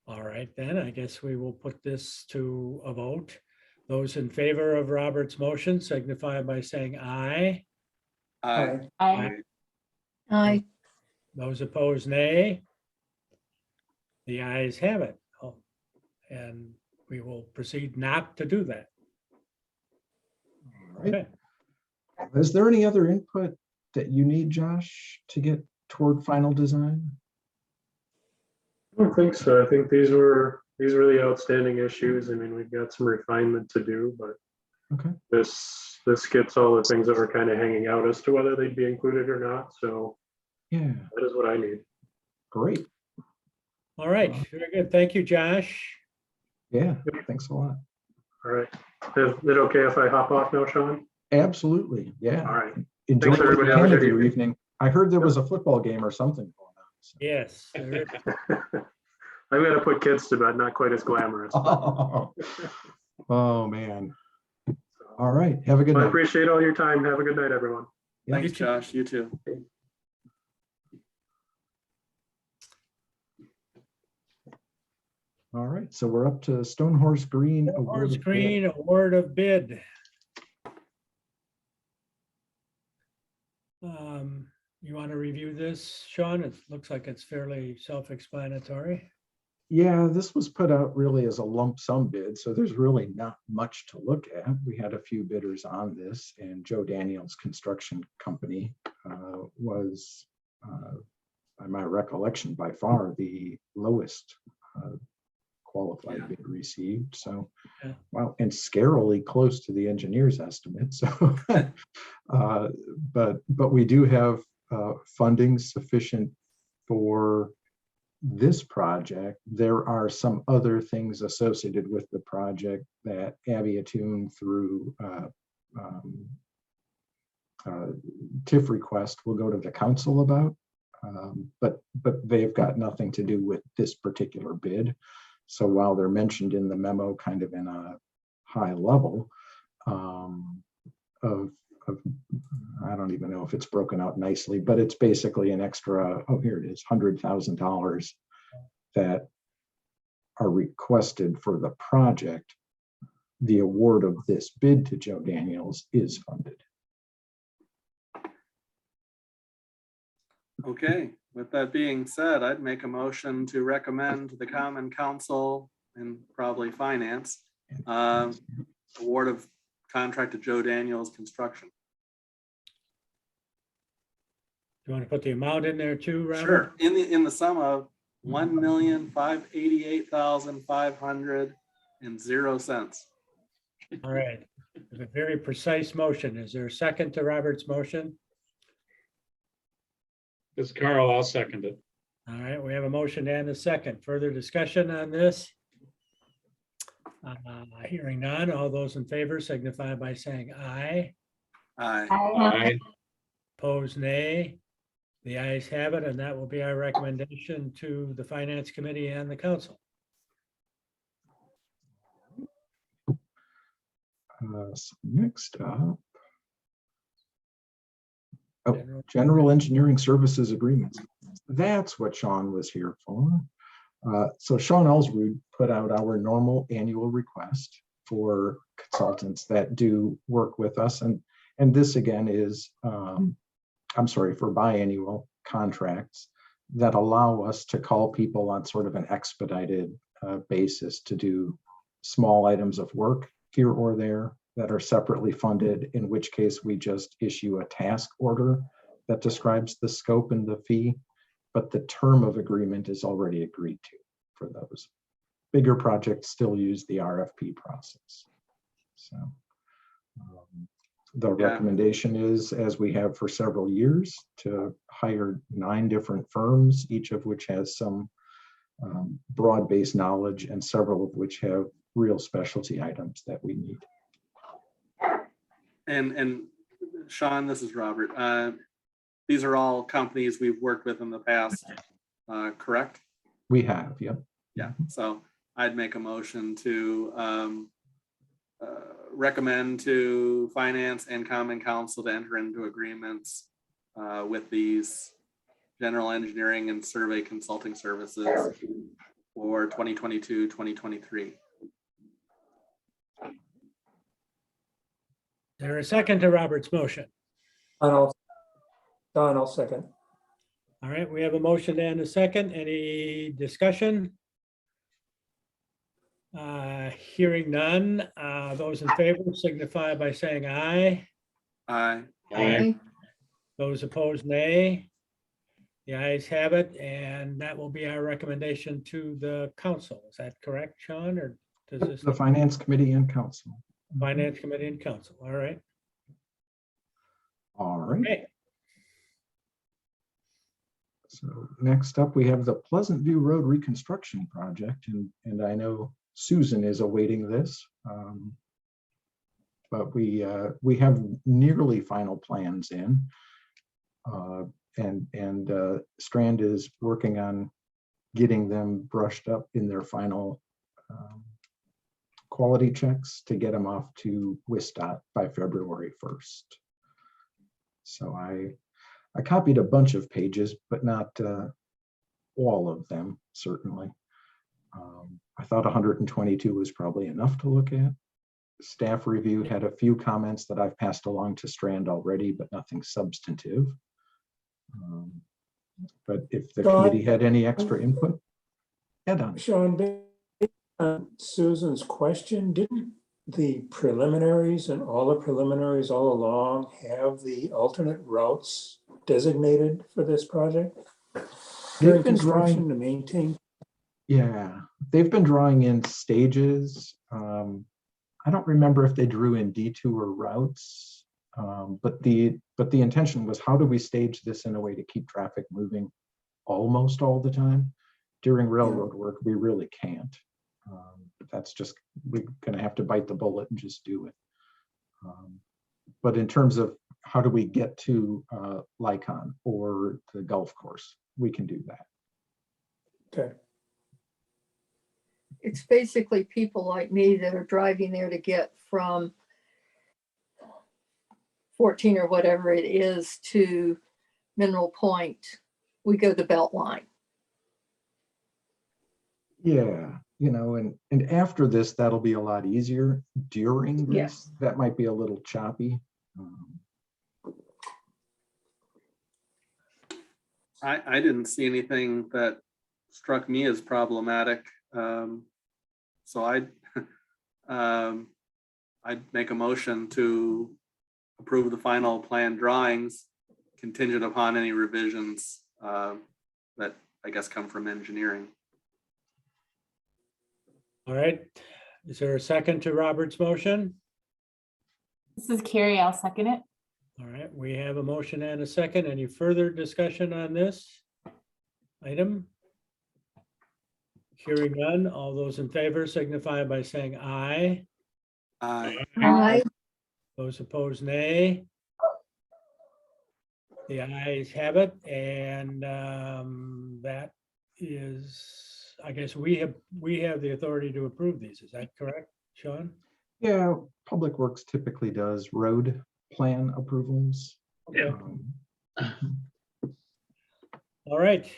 Speaker 2: all right, then I guess we will put this to a vote. Those in favor of Robert's motion signify by saying aye.
Speaker 3: Aye.
Speaker 4: Aye.
Speaker 2: Those opposed, nay. The ayes have it. And we will proceed not to do that.
Speaker 1: Right.
Speaker 2: Okay.
Speaker 1: Is there any other input that you need, Josh, to get toward final design?
Speaker 5: I don't think so. I think these were the outstanding issues. We've got some refinement to do, but
Speaker 1: Okay.
Speaker 5: this this gets all the things that were kind of hanging out as to whether they'd be included or not. So
Speaker 1: Yeah,
Speaker 5: that is what I need.
Speaker 1: great.
Speaker 2: All right, very good. Thank you, Josh.
Speaker 1: Yeah, thanks a lot.
Speaker 5: All right. Is it okay if I hop off now, Sean?
Speaker 1: Absolutely.
Speaker 5: All
Speaker 1: Yeah.
Speaker 5: right.
Speaker 1: Enjoy
Speaker 5: Thanks,
Speaker 1: the
Speaker 5: everybody. Have a
Speaker 1: end of
Speaker 5: good
Speaker 1: your
Speaker 5: evening.
Speaker 1: evening. I heard there was a football game or something going on. So.
Speaker 2: Yes. there is.
Speaker 5: I'm going to put kids to bed, not quite as glamorous.
Speaker 1: Oh, oh, man. All right. Have a good
Speaker 5: I
Speaker 1: night.
Speaker 5: appreciate all your time. Have a good night, everyone.
Speaker 1: Yeah.
Speaker 3: Thanks, Josh. You too.
Speaker 1: All right. So we're up to Stonehorse Green. award
Speaker 2: Horse
Speaker 1: of bid.
Speaker 2: Green award of bid. You want to review this, Sean? It looks like it's fairly self-explanatory.
Speaker 1: Yeah, this was put out really as a lump sum bid, so there's really not much to look at. We had a few bidders on this, and Joe Daniels Construction Company was, by my recollection, by far the lowest qualified bid received. So,
Speaker 2: Yeah.
Speaker 1: wow, and scarily close to the engineer's estimate. So, but we do have funding sufficient for this project. There are some other things associated with the project that Abby Attune through TIF request will go to the council about, but they've got nothing to do with this particular bid. So while they're mentioned in the memo kind of in a high level of I don't even know if it's broken out nicely, but it's basically an extra, oh, here it is, $100,000 that are requested for the project. The award of this bid to Joe Daniels is funded.
Speaker 3: Okay, with that being said, I'd make a motion to recommend to the Common Council and probably Finance award of contract to Joe Daniels Construction.
Speaker 2: You want to put the amount in there too, Robert?
Speaker 3: Sure, in the sum of $1,588,500.00.
Speaker 2: All right. It's a very precise motion. Is there a second to Robert's motion?
Speaker 7: This is Carl, I'll second it.
Speaker 2: All right, we have a motion and a second. Further discussion on this? Hearing none, all those in favor signify by saying aye.
Speaker 3: Aye.
Speaker 7: Aye.
Speaker 2: Opposed, nay. The ayes have it, and that will be our recommendation to the Finance Committee and the Council.
Speaker 1: So next up, General Engineering Services Agreements. That's what Sean was here for. So Sean Ellsrud put out our normal annual request for consultants that do work with us. And this again is, I'm sorry, for biannual contracts that allow us to call people on sort of an expedited basis to do small items of work here or there that are separately funded, in which case we just issue a task order that describes the scope and the fee, but the term of agreement is already agreed to for those. Bigger projects still use the RFP process. So the recommendation is, as we have for several years, to hire 9 different firms, each of which has some broad-based knowledge and several of which have real specialty items that we need.
Speaker 3: And Sean, this is Robert. These are all companies we've worked with in the past, correct?
Speaker 1: We have, yep.
Speaker 3: Yeah, so I'd make a motion to recommend to Finance and Common Council to enter into agreements with these general engineering and survey consulting services for 2022, 2023.
Speaker 2: There a second to Robert's motion?
Speaker 6: Don, I'll second.
Speaker 2: All right, we have a motion and a second. Any discussion? Hearing none, those in favor signify by saying aye.
Speaker 3: Aye.
Speaker 7: Aye.
Speaker 2: Those opposed, nay. The ayes have it, and that will be our recommendation to the council. Is that correct, Sean, or does this?
Speaker 1: The Finance Committee and Council.
Speaker 2: Finance Committee and Council, all right.
Speaker 1: right.
Speaker 2: Okay.
Speaker 1: So next up, we have the Pleasantview Road Reconstruction Project, and I know Susan is awaiting this. But we have nearly final plans in. And Strand is working on getting them brushed up in their final quality checks to get them off to WISDOT by February 1st. So I copied a bunch of pages, but not all of them, certainly. I thought 122 was probably enough to look at. Staff review had a few comments that I've passed along to Strand already, but nothing substantive. But if the
Speaker 6: Sean?
Speaker 1: committee had any extra input, head on.
Speaker 6: Sean, based on Susan's question, didn't the preliminaries and all the preliminaries all along have the alternate routes designated for this project? During
Speaker 1: been
Speaker 6: construction
Speaker 1: drawing-
Speaker 6: to maintain?
Speaker 1: Yeah, they've been drawing in stages. I don't remember if they drew in detour routes, but the intention was, how do we stage this in a way to keep traffic moving almost all the time? During railroad work, we really can't. That's just, we're gonna have to bite the bullet and just do it. But in terms of how do we get to Lycon or the golf course, we can do that.
Speaker 6: Okay.
Speaker 4: It's basically people like me that are driving there to get from 14 or whatever it is to Mineral Point. We go the belt line.
Speaker 1: Yeah, and after this, that'll be a lot easier. During this,
Speaker 4: Yes.
Speaker 1: that might be a little choppy.
Speaker 3: I didn't see anything that struck me as problematic. So I'd make a motion to approve the final plan drawings contingent upon any revisions that I guess come from engineering.
Speaker 2: All right. Is there a second to Robert's motion?
Speaker 8: This is Carrie. I'll second it.
Speaker 2: All right, we have a motion and a second. Any further discussion on this item? Hearing none, all those in favor signify by saying aye.
Speaker 4: Aye.
Speaker 2: Those opposed, nay. The ayes have it, and that is, I guess we have the authority to approve these. Is that correct, Sean?
Speaker 1: Yeah, Public Works typically does road plan approvals.
Speaker 2: Okay.
Speaker 1: Um,
Speaker 2: All right.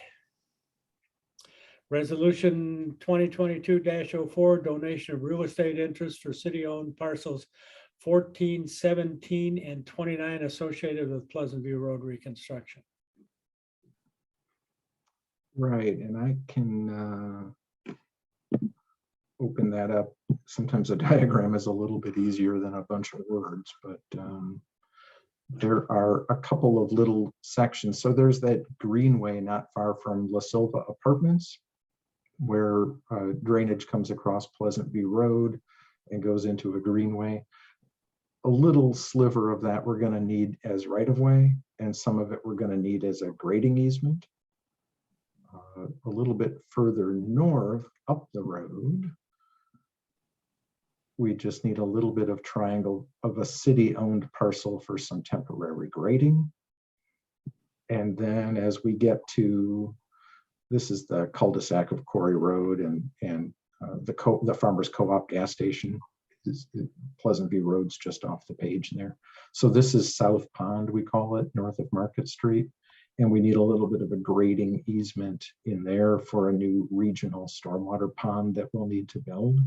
Speaker 2: Resolution 2022-04, donation of real estate interest for city-owned parcels 14, 17, and 29 associated with Pleasantview Road reconstruction.
Speaker 1: Right, and I can open that up. Sometimes a diagram is a little bit easier than a bunch of words, but there are a couple of little sections. So there's that greenway not far from La Silva Apartments, where drainage comes across Pleasantview Road and goes into a greenway. A little sliver of that we're going to need as right-of-way, and some of it we're going to need as a grading easement. A little bit further north up the road, we just need a little bit of triangle of a city-owned parcel for some temporary grading. And then as we get to, this is the cul-de-sac of Quarry Road and the Farmers Co-op gas station. Pleasantview Road's just off the page there. So this is South Pond, we call it, north of Market Street. And we need a little bit of a grading easement in there for a new regional stormwater pond that we'll need to build.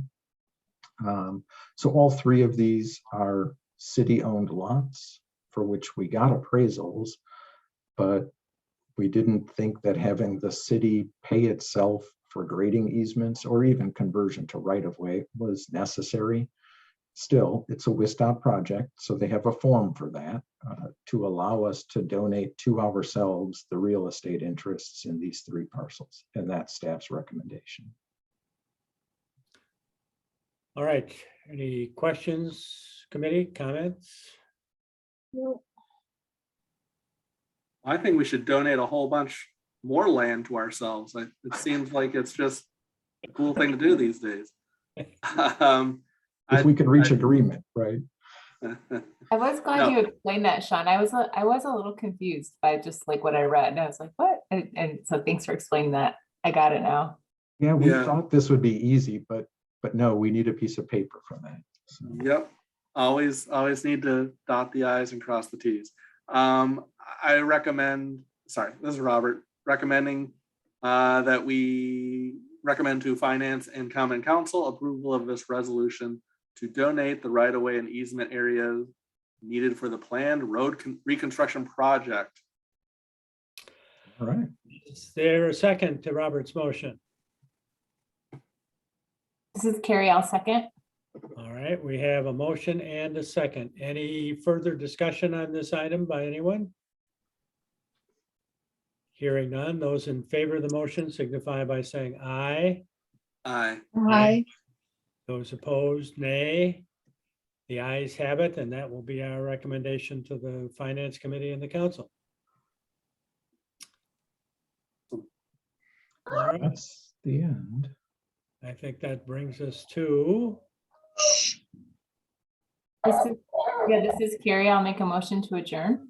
Speaker 1: So all three of these are city-owned lots for which we got appraisals, but we didn't think that having the city pay itself for grading easements or even conversion to right-of-way was necessary. Still, it's a WISDOT project, so they have a form for that to allow us to donate to ourselves the real estate interests in these three parcels, and that's staff's recommendation.
Speaker 2: All right, any questions, committee, comments?
Speaker 4: No.
Speaker 3: I think we should donate a whole bunch more land to ourselves. It seems like it's just a cool thing to do these days.
Speaker 1: If we could reach agreement, right?
Speaker 8: I was glad
Speaker 3: No.
Speaker 8: you explained that, Sean. I was a little confused by just like what I read. And I was like, what? And so thanks for explaining that. I got it now.
Speaker 1: Yeah, we
Speaker 3: Yeah.
Speaker 1: thought this would be easy, but no, we need a piece of paper for that. So,
Speaker 3: Yep. Always need to dot the i's and cross the t's. I recommend, sorry, this is Robert, recommending that we recommend to Finance and Common Council approval of this resolution to donate the right-of-way and easement areas needed for the planned road reconstruction project.
Speaker 1: all right.
Speaker 2: Is there a second to Robert's motion?
Speaker 8: This is Carrie. I'll second.
Speaker 2: All right, we have a motion and a second. Any further discussion on this item by anyone? Hearing none, those in favor of the motion signify by saying aye.
Speaker 3: Aye.
Speaker 4: Aye.
Speaker 2: Those opposed, nay. The ayes have it, and that will be our recommendation to the Finance Committee and the Council. All right,
Speaker 1: That's the end.
Speaker 2: I think that brings us to,
Speaker 8: This is Carrie. I'll make a motion to adjourn.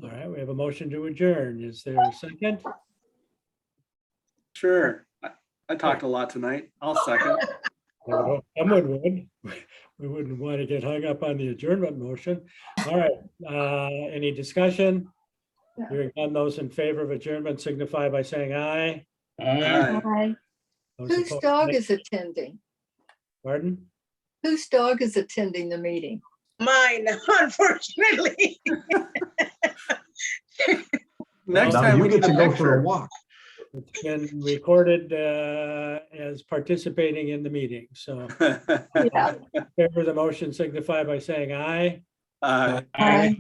Speaker 2: all right, we have a motion to adjourn. Is there a second?
Speaker 3: Sure. I talked a lot tonight. I'll second.
Speaker 2: Someone would. We wouldn't want to get hung up on the adjournment motion. All right, any discussion?
Speaker 4: Yeah.
Speaker 2: Hearing none, those in favor of adjournment signify by saying aye.
Speaker 3: Aye.
Speaker 4: Aye.
Speaker 2: Those
Speaker 4: Whose
Speaker 2: opposed,
Speaker 4: dog
Speaker 2: nay.
Speaker 4: is attending?
Speaker 2: Pardon?
Speaker 4: Whose dog is attending the meeting?
Speaker 9: Mine, unfortunately.
Speaker 3: Next
Speaker 1: Now
Speaker 3: time
Speaker 1: you
Speaker 3: we
Speaker 1: get
Speaker 3: need a
Speaker 1: to go for a
Speaker 3: picture.
Speaker 1: walk.
Speaker 2: It's been recorded as participating in the meeting, so
Speaker 4: Yeah.
Speaker 2: favor of the motion signify by saying aye.
Speaker 4: Aye.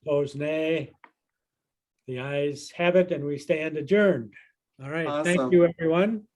Speaker 2: Opposed, nay. The ayes have it, and we stand adjourned. All right, thank
Speaker 3: Awesome.
Speaker 2: you, everyone.